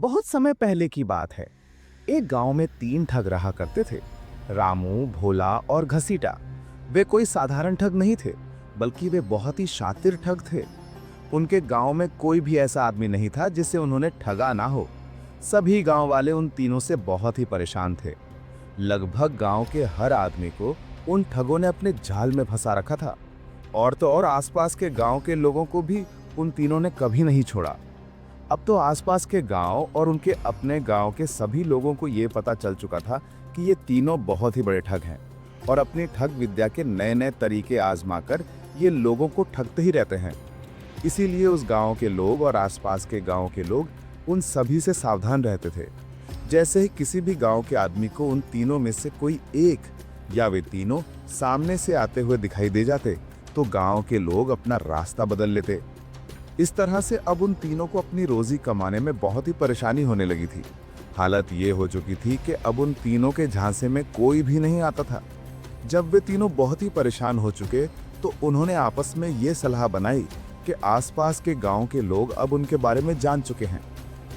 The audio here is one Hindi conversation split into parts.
बहुत समय पहले की बात है। एक गांव में 3 ठग रहा करते थे, रामू, भोला और घसीटा। वे कोई साधारण ठग नहीं थे, बल्कि वे बहुत ही शातिर ठग थे। उनके गांव में कोई भी ऐसा आदमी नहीं था जिसे उन्होंने ठगा ना हो। सभी गांव वाले उन तीनों से बहुत ही परेशान थे। लगभग गांव के हर आदमी को उन ठगों ने अपने जाल में फंसा रखा था। और तो और आसपास के गांव के लोगों को भी उन तीनों ने कभी नहीं छोड़ा। अब तो आसपास के गांव और उनके अपने गांव के सभी लोगों को ये पता चल चुका था कि ये तीनों बहुत ही बड़े ठग हैं और अपनी ठग विद्या के नए नए तरीके आजमाकर ये लोगों को ठगते ही रहते हैं। इसीलिए उस गांव के लोग और आसपास के गांव के लोग उन सभी से सावधान रहते थे। जैसे ही किसी भी गांव के आदमी को उन तीनों में से कोई एक या वे तीनों सामने से आते हुए दिखाई दे जाते, तो गांव के लोग अपना रास्ता बदल लेते। इस तरह से अब उन तीनों को अपनी रोजी कमाने में बहुत ही परेशानी होने लगी थी। हालत ये हो चुकी थी कि अब उन तीनों के झांसे में कोई भी नहीं आता था। जब वे तीनों बहुत ही परेशान हो चुके, तो उन्होंने आपस में ये सलाह बनाई कि आसपास के गांव के लोग अब उनके बारे में जान चुके हैं,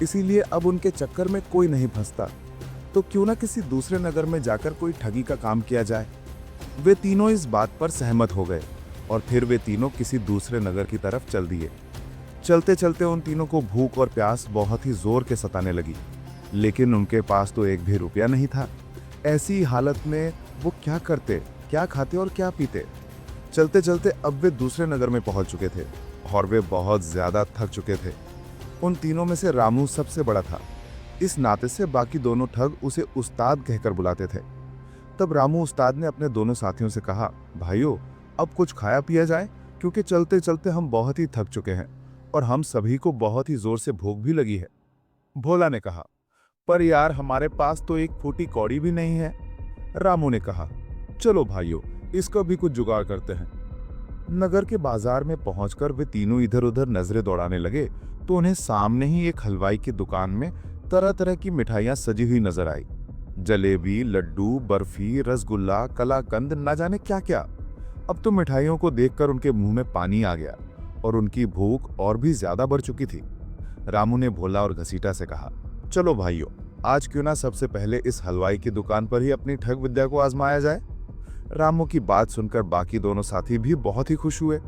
इसीलिए अब उनके चक्कर में कोई नहीं फंसता। तो क्यों ना किसी दूसरे नगर में जाकर कोई ठगी का काम किया जाए। वे तीनों इस बात पर सहमत हो गए और फिर वे तीनों किसी दूसरे नगर की तरफ चल दिए। चलते चलते उन तीनों को भूख और प्यास बहुत ही जोर के सताने लगी, लेकिन उनके पास तो एक भी रुपया नहीं था। ऐसी हालत में वो क्या करते, क्या खाते और क्या पीते। चलते चलते अब वे दूसरे नगर में पहुंच चुके थे और वे बहुत ज्यादा थक चुके थे। उन तीनों में से रामू सबसे बड़ा था। इस नाते से बाकी दोनों ठग उसे उस्ताद कहकर बुलाते थे। तब रामू उस्ताद ने अपने दोनों साथियों से कहा, भाइयों, अब कुछ खाया पिया जाए, क्योंकि चलते चलते हम बहुत ही थक चुके हैं और हम सभी को बहुत ही जोर से भूख भी लगी है। भोला ने कहा, पर यार हमारे पास तो एक फूटी कौड़ी भी नहीं है। रामू ने कहा, चलो भाइयों, इसका भी कुछ जुगाड़ करते हैं। नगर के बाजार में पहुंचकर वे तीनों इधर उधर नजरें दौड़ाने लगे, तो उन्हें सामने ही एक हलवाई की दुकान में तरह तरह की मिठाइयां सजी हुई नजर आई। जलेबी, लड्डू, बर्फी, रसगुल्ला, कलाकंद, न जाने क्या क्या। अब तो मिठाइयों को देखकर उनके मुंह में पानी आ गया और उनकी भूख और भी ज्यादा बढ़ चुकी थी। रामू ने भोला और घसीटा से कहा, चलो भाइयों, आज क्यों ना सबसे पहले इस हलवाई की दुकान पर ही अपनी ठग विद्या को आजमाया जाए। रामू की बात सुनकर बाकी दोनों साथी भी बहुत ही खुश हुए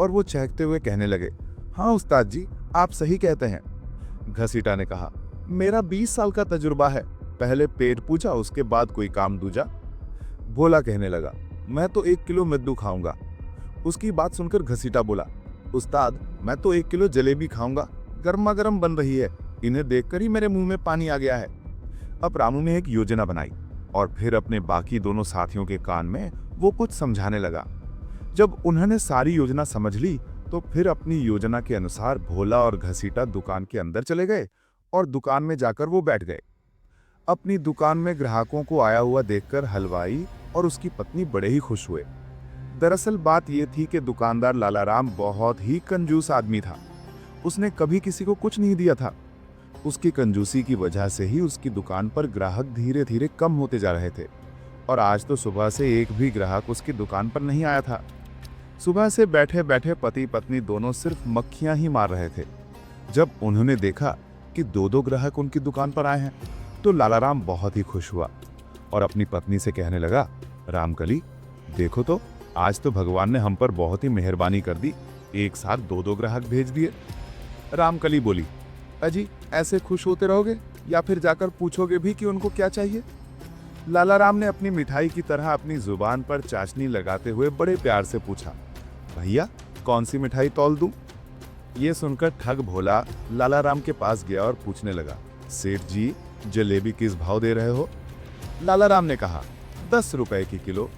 और वो चहकते हुए कहने लगे, हाँ उस्ताद जी, आप सही कहते हैं। घसीटा ने कहा, मेरा 20 साल का तजुर्बा है, पहले पेट पूजा, उसके बाद कोई काम दूजा। भोला कहने लगा, मैं तो 1 किलो मद्दू खाऊंगा। उसकी बात सुनकर घसीटा बोला, उस्ताद, मैं तो 1 किलो जलेबी खाऊंगा, गर्मा गर्म बन रही है, इन्हें देखकर ही मेरे मुंह में पानी आ गया है। अब रामू ने एक योजना बनाई और फिर अपने बाकी दोनों साथियों के कान में वो कुछ समझाने लगा। जब उन्होंने सारी योजना समझ ली, तो फिर अपनी योजना के अनुसार भोला और घसीटा दुकान के अंदर चले गए और दुकान में जाकर वो बैठ गए। अपनी दुकान में ग्राहकों को आया हुआ देखकर हलवाई और उसकी पत्नी बड़े ही खुश हुए। दरअसल बात यह थी कि दुकानदार लालाराम बहुत ही कंजूस आदमी था। उसने कभी किसी को कुछ नहीं दिया था। उसकी कंजूसी की वजह से ही उसकी दुकान पर ग्राहक धीरे धीरे कम होते जा रहे थे और आज तो सुबह से एक भी ग्राहक उसकी दुकान पर नहीं आया था। सुबह से बैठे बैठे पति पत्नी दोनों सिर्फ मक्खियां ही मार रहे थे। जब उन्होंने देखा कि 2-2 ग्राहक उनकी दुकान पर आए हैं, तो लालाराम बहुत ही खुश हुआ और अपनी पत्नी से कहने लगा, रामकली, देखो तो, आज तो भगवान ने हम पर बहुत ही मेहरबानी कर दी, एक साथ 2-2 ग्राहक भेज दिए। रामकली बोली, अजी, ऐसे खुश होते रहोगे या फिर जाकर पूछोगे भी कि उनको क्या चाहिए। लालाराम ने अपनी मिठाई की तरह अपनी जुबान पर चाशनी लगाते हुए बड़े प्यार से पूछा, भैया, कौन सी मिठाई तौल दूं? ये सुनकर ठग भोला लालाराम के पास गया और पूछने लगा, सेठ जी, जलेबी किस भाव दे रहे हो? लालाराम ने कहा, 10 रुपए की किलो।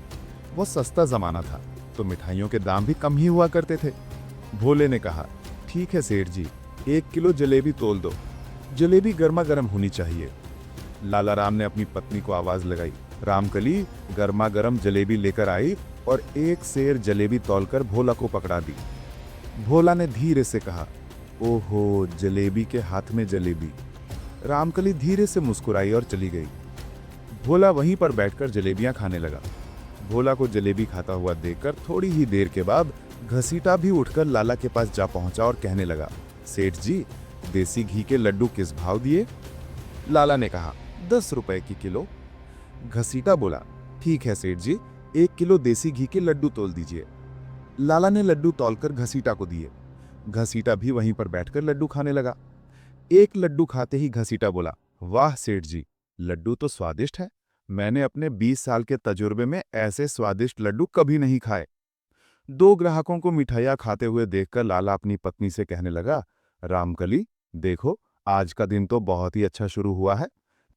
वो सस्ता जमाना था तो मिठाइयों के दाम भी कम ही हुआ करते थे। भोले ने कहा, ठीक है सेठ जी, 1 किलो जलेबी तोल दो, जलेबी गर्मा गर्म होनी चाहिए। लालाराम ने अपनी पत्नी को आवाज लगाई, रामकली गर्मा गर्म जलेबी लेकर आई और 1 सेर जलेबी तौलकर भोला को पकड़ा दी। भोला ने धीरे से कहा, ओहो, जलेबी के हाथ में जलेबी। रामकली धीरे से मुस्कुराई और चली गई। भोला वहीं पर बैठकर जलेबियां खाने लगा। भोला को जलेबी खाता हुआ देखकर थोड़ी ही देर के बाद घसीटा भी उठकर लाला के पास जा पहुंचा और कहने लगा, सेठ जी, देसी घी के लड्डू किस भाव दिए? लाला ने कहा, 10 रुपए की किलो। घसीटा बोला, ठीक है सेठ जी, 1 किलो देसी घी के लड्डू तोल दीजिए। लाला ने लड्डू तौलकर घसीटा को दिए। घसीटा भी वहीं पर बैठकर लड्डू खाने लगा। एक लड्डू खाते ही घसीटा बोला, वाह सेठ जी, लड्डू तो स्वादिष्ट है। मैंने अपने 20 साल के तजुर्बे में ऐसे स्वादिष्ट लड्डू कभी नहीं खाए। दो ग्राहकों को मिठाइयाँ खाते हुए देखकर लाला अपनी पत्नी से कहने लगा, रामकली, देखो, आज का दिन तो बहुत ही अच्छा शुरू हुआ है।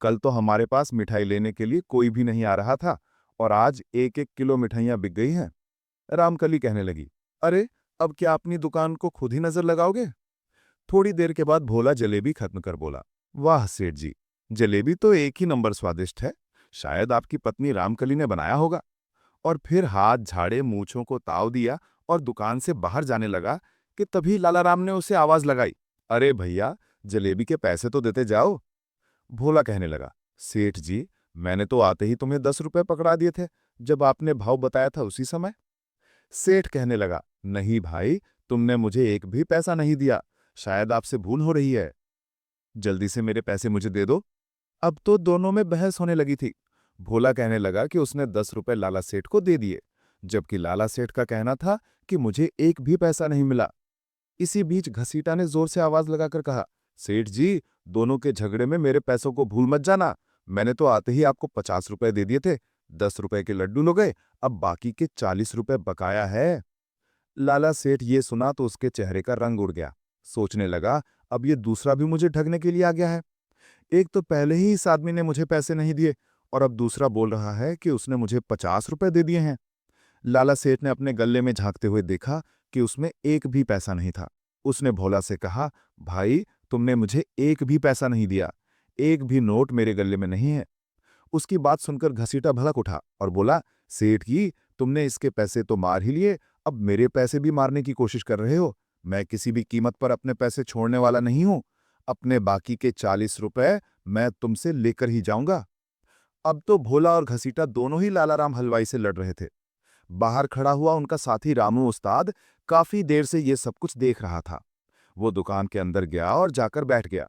कल तो हमारे पास मिठाई लेने के लिए कोई भी नहीं आ रहा था और आज 1-1 किलो मिठाइयाँ बिक गई हैं। रामकली कहने लगी, अरे, अब क्या अपनी दुकान को खुद ही नजर लगाओगे? थोड़ी देर के बाद भोला जलेबी खत्म कर बोला, वाह सेठ जी, जलेबी तो एक ही नंबर स्वादिष्ट है। शायद आपकी पत्नी रामकली ने बनाया होगा। और फिर हाथ झाड़े, मूंछों को ताव दिया और दुकान से बाहर जाने लगा कि तभी लाला राम ने उसे आवाज लगाई, अरे भैया, जलेबी के पैसे तो देते जाओ। भोला कहने लगा, सेठ जी, मैंने तो आते ही तुम्हें 10 रुपए पकड़ा दिए थे, जब आपने भाव बताया था उसी समय। सेठ कहने लगा, नहीं भाई, तुमने मुझे एक भी पैसा नहीं दिया। शायद आपसे भूल हो रही है। जल्दी से मेरे पैसे मुझे दे दो। अब तो दोनों में बहस होने लगी थी। भोला कहने लगा कि उसने 10 रुपए लाला सेठ को दे दिए, जबकि लाला सेठ का कहना था कि मुझे एक भी पैसा नहीं मिला। इसी बीच घसीटा ने जोर से आवाज लगाकर कहा, सेठ जी, दोनों के झगड़े में मेरे पैसों को भूल मत जाना। मैंने तो आते ही आपको 50 रुपए दे दिए थे। 10 रुपए के लड्डू लो गए, अब बाकी के 40 रुपए बकाया है। लाला सेठ ये सुना तो उसके चेहरे का रंग उड़ गया। सोचने लगा, अब ये दूसरा भी मुझे ठगने के लिए आ गया है। एक तो पहले ही इस आदमी ने मुझे पैसे नहीं दिए और अब दूसरा बोल रहा है कि उसने मुझे 50 रुपए दे दिए हैं। लाला सेठ ने अपने गल्ले में झांकते हुए देखा कि उसमें एक भी पैसा नहीं था। उसने भोला से कहा, भाई, तुमने मुझे एक भी पैसा नहीं दिया। एक भी नोट मेरे गले में नहीं है। उसकी बात सुनकर घसीटा भड़क उठा और बोला, सेठ जी, तुमने इसके पैसे तो मार ही लिए, अब मेरे पैसे भी मारने की कोशिश कर रहे हो। मैं किसी भी कीमत पर अपने पैसे छोड़ने वाला नहीं हूं। अपने बाकी के 40 रुपए मैं तुमसे लेकर ही जाऊंगा। अब तो भोला और घसीटा दोनों ही लालाराम हलवाई से लड़ रहे थे। बाहर खड़ा हुआ उनका साथी रामू उस्ताद काफी देर से ये सब कुछ देख रहा था। वो दुकान के अंदर गया और जाकर बैठ गया।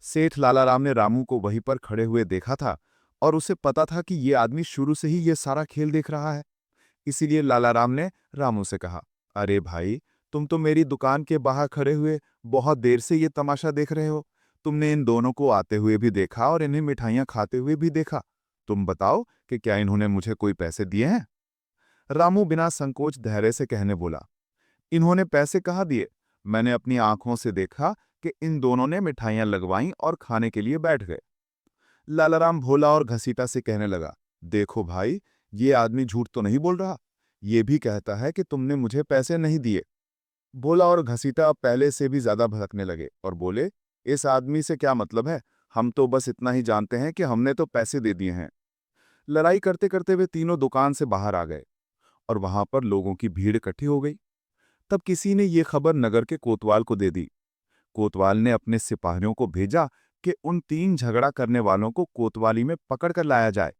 सेठ लालाराम ने रामू को वहीं पर खड़े हुए देखा था और उसे पता था कि ये आदमी शुरू से ही ये सारा खेल देख रहा है। इसीलिए लालाराम ने रामू से कहा, अरे भाई, तुम तो मेरी दुकान के बाहर खड़े हुए बहुत देर से ये तमाशा देख रहे हो। तुमने इन दोनों को आते हुए भी देखा और इन्हें मिठाइयां खाते हुए भी देखा। तुम बताओ कि क्या इन्होंने मुझे कोई पैसे दिए हैं? रामू बिना संकोच धैर्य से कहने बोला, इन्होंने पैसे कहाँ दिए? मैंने अपनी आंखों से देखा कि इन दोनों ने मिठाइयां लगवाईं और खाने के लिए बैठ गए। लालाराम भोला और घसीटा से कहने लगा, देखो भाई, ये आदमी झूठ तो नहीं बोल रहा। ये भी कहता है कि तुमने मुझे पैसे नहीं दिए। भोला और घसीटा अब पहले से भी ज्यादा भड़कने लगे और बोले, इस आदमी से क्या मतलब है? हम तो बस इतना ही जानते हैं कि हमने तो पैसे दे दिए हैं। लड़ाई करते करते वे तीनों दुकान से बाहर आ गए और वहां पर लोगों की भीड़ इकट्ठी हो गई। तब किसी ने ये खबर नगर के कोतवाल को दे दी। कोतवाल ने अपने सिपाहियों को भेजा कि उन 3 झगड़ा करने वालों को कोतवाली में पकड़ कर लाया जाए।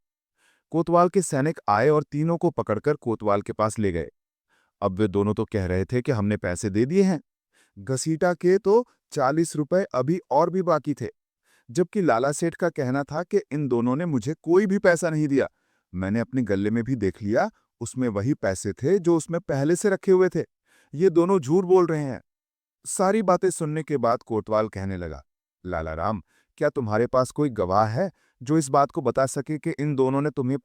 कोतवाल के सैनिक आए और तीनों को पकड़कर कोतवाल के पास ले गए। अब वे दोनों तो कह रहे थे कि हमने पैसे दे दिए हैं। घसीटा के तो 40 रुपए अभी और भी बाकी थे, जबकि लाला सेठ का कहना था कि इन दोनों ने मुझे कोई भी पैसा नहीं दिया। मैंने अपने गले में भी देख लिया, उसमें वही पैसे थे जो उसमें पहले से रखे हुए थे। ये दोनों झूठ बोल रहे हैं। सारी बातें सुनने के बाद कोतवाल कहने लगा, लाला राम, क्या तुम्हारे पास कोई गवाह है जो इस बात को बता सके कि इन दोनों ने तुम्हें